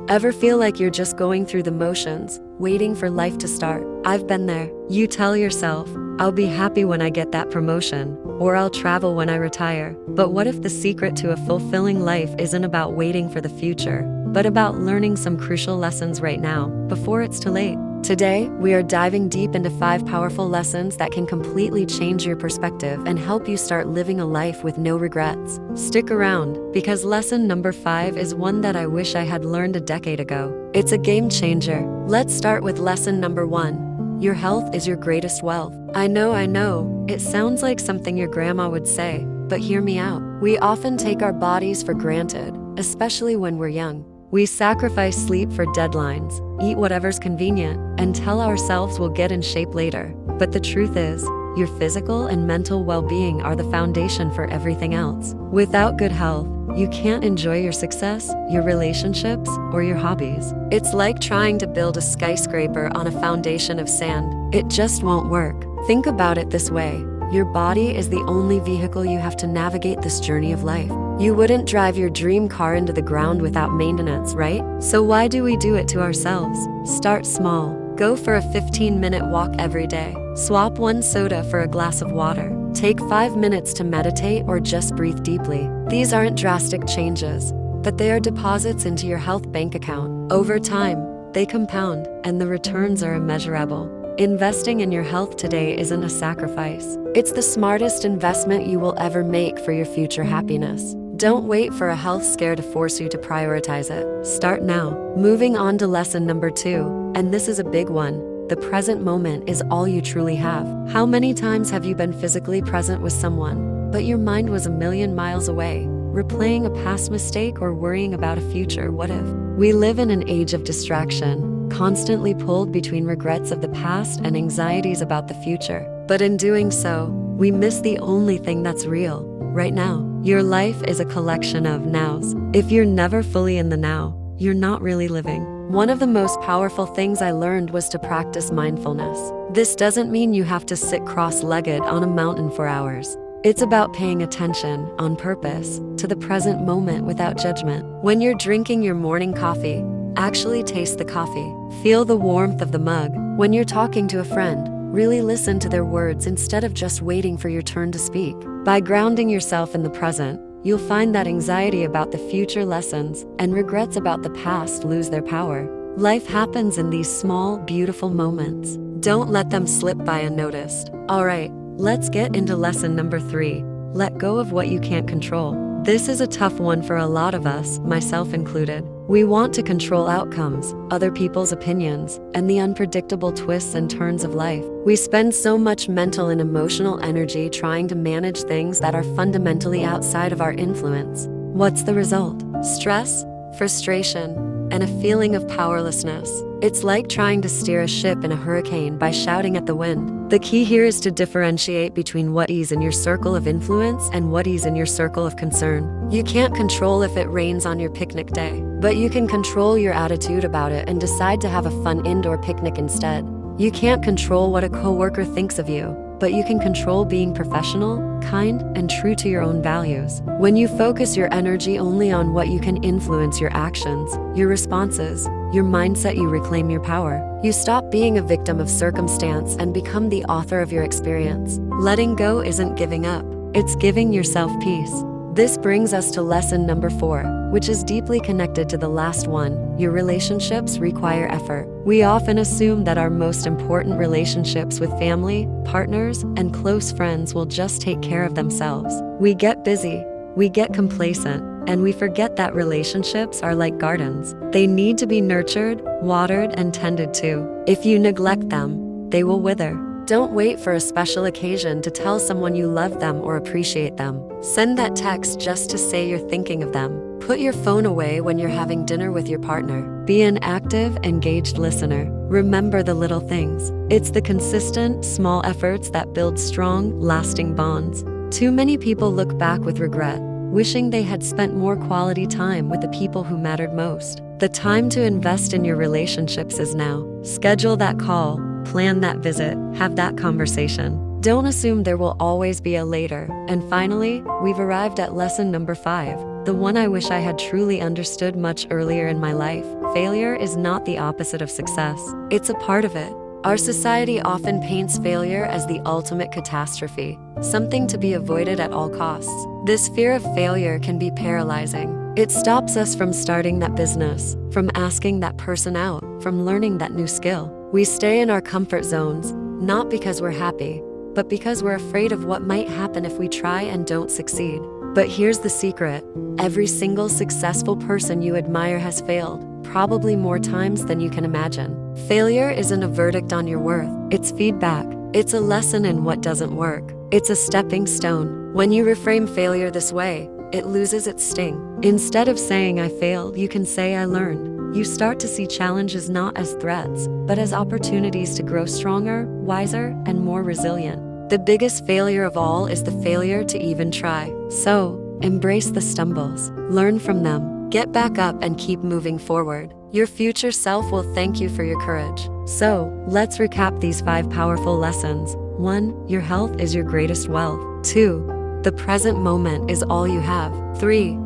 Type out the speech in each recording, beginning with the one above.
Ever feel like you're just going through the motions, waiting for life to start? I've been there. You tell yourself, I'll be happy when I get that promotion, or I'll travel when I retire. But what if the secret to a fulfilling life isn't about waiting for the future, but about learning some crucial lessons right now, before it's too late? Today, we are diving deep into 5 powerful lessons that can completely change your perspective and help you start living a life with no regrets. Stick around, because lesson number 5 is one that I wish I had learned a decade ago. It's a game changer. Let's start with lesson number 1. Your health is your greatest wealth. I know, it sounds like something your grandma would say, but hear me out. We often take our bodies for granted, especially when we're young. We sacrifice sleep for deadlines, eat whatever's convenient, and tell ourselves we'll get in shape later. But the truth is, your physical and mental well-being are the foundation for everything else. Without good health, you can't enjoy your success, your relationships, or your hobbies. It's like trying to build a skyscraper on a foundation of sand. It just won't work. Think about it this way. Your body is the only vehicle you have to navigate this journey of life. You wouldn't drive your dream car into the ground without maintenance, right? So why do we do it to ourselves? Start small. Go for a 15-minute walk every day. Swap one soda for a glass of water. Take 5 minutes to meditate or just breathe deeply. These aren't drastic changes, but they are deposits into your health bank account. Over time, they compound, and the returns are immeasurable. Investing in your health today isn't a sacrifice. It's the smartest investment you will ever make for your future happiness. Don't wait for a health scare to force you to prioritize it. Start now. Moving on to lesson number 2, and this is a big one. The present moment is all you truly have. How many times have you been physically present with someone, but your mind was a million miles away, replaying a past mistake or worrying about a future what if? We live in an age of distraction, constantly pulled between regrets of the past and anxieties about the future. But in doing so, we miss the only thing that's real, right now. Your life is a collection of nows. If you're never fully in the now, you're not really living. One of the most powerful things I learned was to practice mindfulness. This doesn't mean you have to sit cross-legged on a mountain for hours. It's about paying attention, on purpose, to the present moment without judgment. When you're drinking your morning coffee, actually taste the coffee. Feel the warmth of the mug. When you're talking to a friend, really listen to their words instead of just waiting for your turn to speak. By grounding yourself in the present, you'll find that anxiety about the future lessens and regrets about the past lose their power. Life happens in these small, beautiful moments. Don't let them slip by unnoticed. All right, let's get into lesson number 3. Let go of what you can't control. This is a tough one for a lot of us, myself included. We want to control outcomes, other people's opinions, and the unpredictable twists and turns of life. We spend so much mental and emotional energy trying to manage things that are fundamentally outside of our influence. What's the result? Stress, frustration, and a feeling of powerlessness. It's like trying to steer a ship in a hurricane by shouting at the wind. The key here is to differentiate between what is in your circle of influence and what is in your circle of concern. You can't control if it rains on your picnic day, but you can control your attitude about it and decide to have a fun indoor picnic instead. You can't control what a coworker thinks of you, but you can control being professional, kind, and true to your own values. When you focus your energy only on what you can influence, your actions, your responses, your mindset, you reclaim your power. You stop being a victim of circumstance and become the author of your experience. Letting go isn't giving up, it's giving yourself peace. This brings us to lesson number 4, which is deeply connected to the last one. Your relationships require effort. We often assume that our most important relationships with family, partners, and close friends will just take care of themselves. We get busy, we get complacent, and we forget that relationships are like gardens. They need to be nurtured, watered, and tended to. If you neglect them, they will wither. Don't wait for a special occasion to tell someone you love them or appreciate them. Send that text just to say you're thinking of them. Put your phone away when you're having dinner with your partner. Be an active, engaged listener. Remember the little things. It's the consistent, small efforts that build strong, lasting bonds. Too many people look back with regret, wishing they had spent more quality time with the people who mattered most. The time to invest in your relationships is now. Schedule that call. Plan that visit, have that conversation. Don't assume there will always be a later. And finally, we've arrived at lesson number 5. the one I wish I had truly understood much earlier in my life. Failure is not the opposite of success. It's a part of it. Our society often paints failure as the ultimate catastrophe, something to be avoided at all costs. This fear of failure can be paralyzing. It stops us from starting that business, from asking that person out, from learning that new skill. We stay in our comfort zones, not because we're happy, but because we're afraid of what might happen if we try and don't succeed. But here's the secret. Every single successful person you admire has failed, probably more times than you can imagine. Failure isn't a verdict on your worth. It's feedback. It's a lesson in what doesn't work. It's a stepping stone. When you reframe failure this way, it loses its sting. Instead of saying I failed, you can say I learned. You start to see challenges not as threats, but as opportunities to grow stronger, wiser, and more resilient. The biggest failure of all is the failure to even try. So, embrace the stumbles. Learn from them. Get back up and keep moving forward. Your future self will thank you for your courage. So, let's recap these 5 powerful lessons. 1. Your health is your greatest wealth. 2. The present moment is all you have. 3.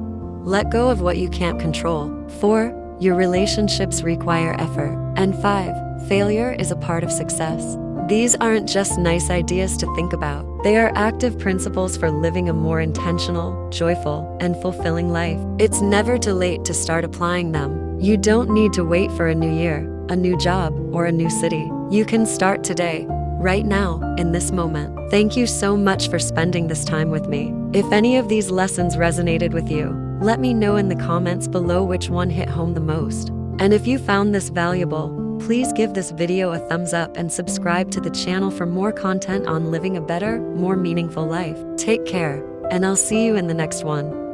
Let go of what you can't control. 4. Your relationships require effort. And 5. Failure is a part of success. These aren't just nice ideas to think about. They are active principles for living a more intentional, joyful, and fulfilling life. It's never too late to start applying them. You don't need to wait for a new year, a new job, or a new city. You can start today, right now, in this moment. Thank you so much for spending this time with me. If any of these lessons resonated with you, let me know in the comments below which one hit home the most. And if you found this valuable, please give this video a thumbs up and subscribe to the channel for more content on living a better, more meaningful life. Take care, and I'll see you in the next one.